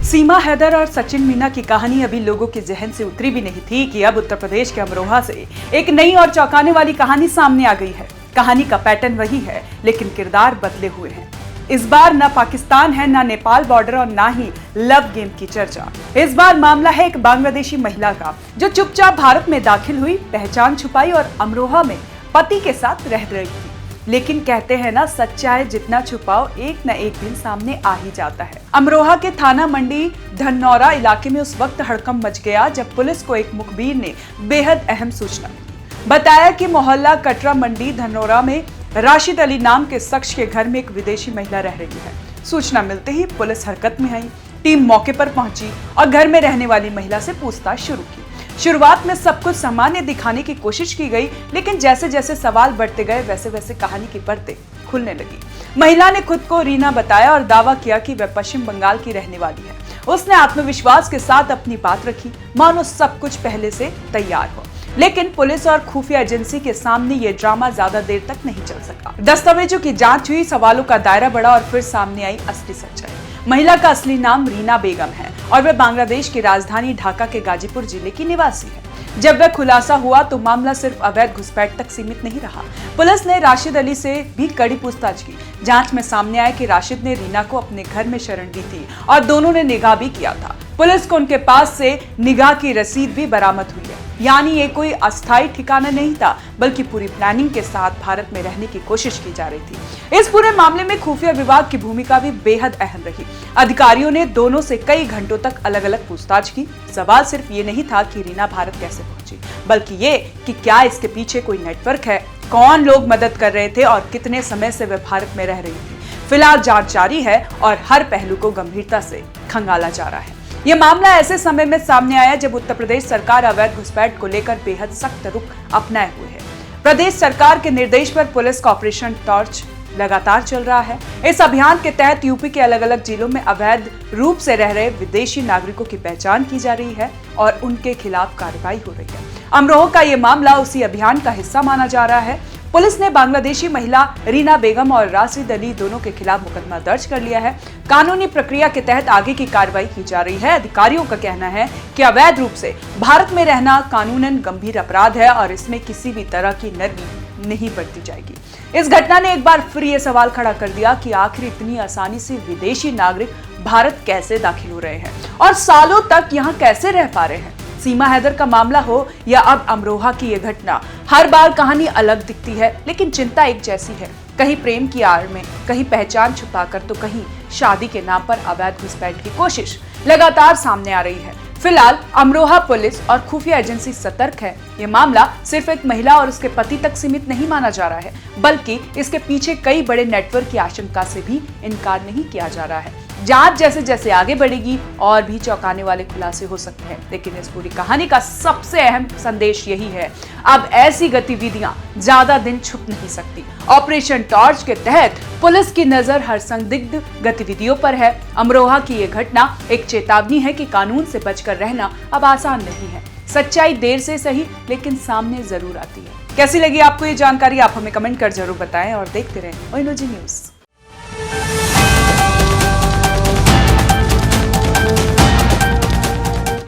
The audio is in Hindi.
सीमा हैदर और सचिन मीना की कहानी अभी लोगों के जहन से उतरी भी नहीं थी कि अब उत्तर प्रदेश के अमरोहा से एक नई और चौंकाने वाली कहानी सामने आ गई है। कहानी का पैटर्न वही है, लेकिन किरदार बदले हुए हैं। इस बार न पाकिस्तान है, न नेपाल बॉर्डर और न ही लव गेम की चर्चा। इस बार मामला है एक बांग्लादेशी महिला का, जो चुपचाप भारत में दाखिल हुई, पहचान छुपाई और अमरोहा में पति के साथ रह रही थी। लेकिन कहते हैं ना, सच्चाई जितना छुपाओ एक न एक दिन सामने आ ही जाता है। अमरोहा के थाना मंडी धनौरा इलाके में उस वक्त हड़कंप मच गया जब पुलिस को एक मुखबिर ने बेहद अहम सूचना बताया कि मोहल्ला कटरा मंडी धनौरा में राशिद अली नाम के शख्स के घर में एक विदेशी महिला रह रही है। सूचना मिलते ही पुलिस हरकत में आई। टीम मौके पर पहुंची और घर में रहने वाली महिला से पूछताछ शुरू की। शुरुआत में सब कुछ सामान्य दिखाने की कोशिश की गई, लेकिन जैसे जैसे सवाल बढ़ते गए वैसे वैसे कहानी की परतें खुलने लगी। महिला ने खुद को रीना बताया और दावा किया कि वह पश्चिम बंगाल की रहने वाली है। उसने आत्मविश्वास के साथ अपनी बात रखी, मानो सब कुछ पहले से तैयार हो। लेकिन पुलिस और खुफिया एजेंसी के सामने ये ड्रामा ज्यादा देर तक नहीं चल सका। दस्तावेजों की जांच हुई, सवालों का दायरा बढ़ा और फिर सामने आई असली सच्चाई। महिला का असली नाम रीना बेगम है और वह बांग्लादेश की राजधानी ढाका के गाजीपुर जिले की निवासी है। जब वह खुलासा हुआ तो मामला सिर्फ अवैध घुसपैठ तक सीमित नहीं रहा। पुलिस ने राशिद अली से भी कड़ी पूछताछ की। जांच में सामने आया कि राशिद ने रीना को अपने घर में शरण दी थी और दोनों ने निगाह भी किया था। पुलिस को उनके पास से निगाह की रसीद भी बरामद हुई है। यानी ये कोई अस्थायी ठिकाना नहीं था, बल्कि पूरी प्लानिंग के साथ भारत में रहने की कोशिश की जा रही थी। इस पूरे मामले में खुफिया विभाग की भूमिका भी बेहद अहम रही। अधिकारियों ने दोनों से कई घंटों तक अलग अलग पूछताछ की। सवाल सिर्फ ये नहीं था कि रीना भारत कैसे पहुंची, बल्कि ये कि क्या इसके पीछे कोई नेटवर्क है, कौन लोग मदद कर रहे थे और कितने समय से वह भारत में रह रही थी। फिलहाल जांच जारी है और हर पहलू को गंभीरता से खंगाला जा रहा है। ये मामला ऐसे समय में सामने आया जब उत्तर प्रदेश सरकार अवैध घुसपैठ को लेकर बेहद सख्त रुख अपनाए हुए है। प्रदेश सरकार के निर्देश पर पुलिस का ऑपरेशन टॉर्च लगातार चल रहा है। इस अभियान के तहत यूपी के अलग अलग जिलों में अवैध रूप से रह रहे विदेशी नागरिकों की पहचान की जा रही है और उनके खिलाफ कार्रवाई हो रही है। अमरोहा का ये मामला उसी अभियान का हिस्सा माना जा रहा है। पुलिस ने बांग्लादेशी महिला रीना बेगम और राशिद अली दोनों के खिलाफ मुकदमा दर्ज कर लिया है। कानूनी प्रक्रिया के तहत आगे की कार्रवाई की जा रही है। अधिकारियों का कहना है कि अवैध रूप से भारत में रहना कानूनन गंभीर अपराध है और इसमें किसी भी तरह की नरमी नहीं बरती जाएगी। इस घटना ने एक बार फिर ये सवाल खड़ा कर दिया कि आखिर इतनी आसानी से विदेशी नागरिक भारत कैसे दाखिल हो रहे हैं और सालों तक यहाँ कैसे रह पा रहे हैं। सीमा हैदर का मामला हो या अब अमरोहा की ये घटना, हर बार कहानी अलग दिखती है, लेकिन चिंता एक जैसी है। कहीं प्रेम की आड़ में, कहीं पहचान छुपाकर, तो कहीं शादी के नाम पर अवैध घुसपैठ की कोशिश लगातार सामने आ रही है। फिलहाल अमरोहा पुलिस और खुफिया एजेंसी सतर्क है। ये मामला सिर्फ एक महिला और उसके पति तक सीमित नहीं माना जा रहा है, बल्कि इसके पीछे कई बड़े नेटवर्क की आशंका से भी इनकार नहीं किया जा रहा है। जांच जैसे जैसे आगे बढ़ेगी और भी चौंकाने वाले खुलासे हो सकते हैं, लेकिन इस पूरी कहानी का सबसे अहम संदेश यही है, अब ऐसी गतिविधियां ज्यादा दिन छुप नहीं सकती। ऑपरेशन टॉर्च के तहत पुलिस की नजर हर संदिग्ध गतिविधियों पर है। अमरोहा की ये घटना एक चेतावनी है कि कानून से बचकर रहना अब आसान नहीं है। सच्चाई देर से सही, लेकिन सामने जरूर आती है। कैसी लगी आपको ये जानकारी, आप हमें कमेंट कर जरूर बताएं और देखते रहें ओएनओजी न्यूज़।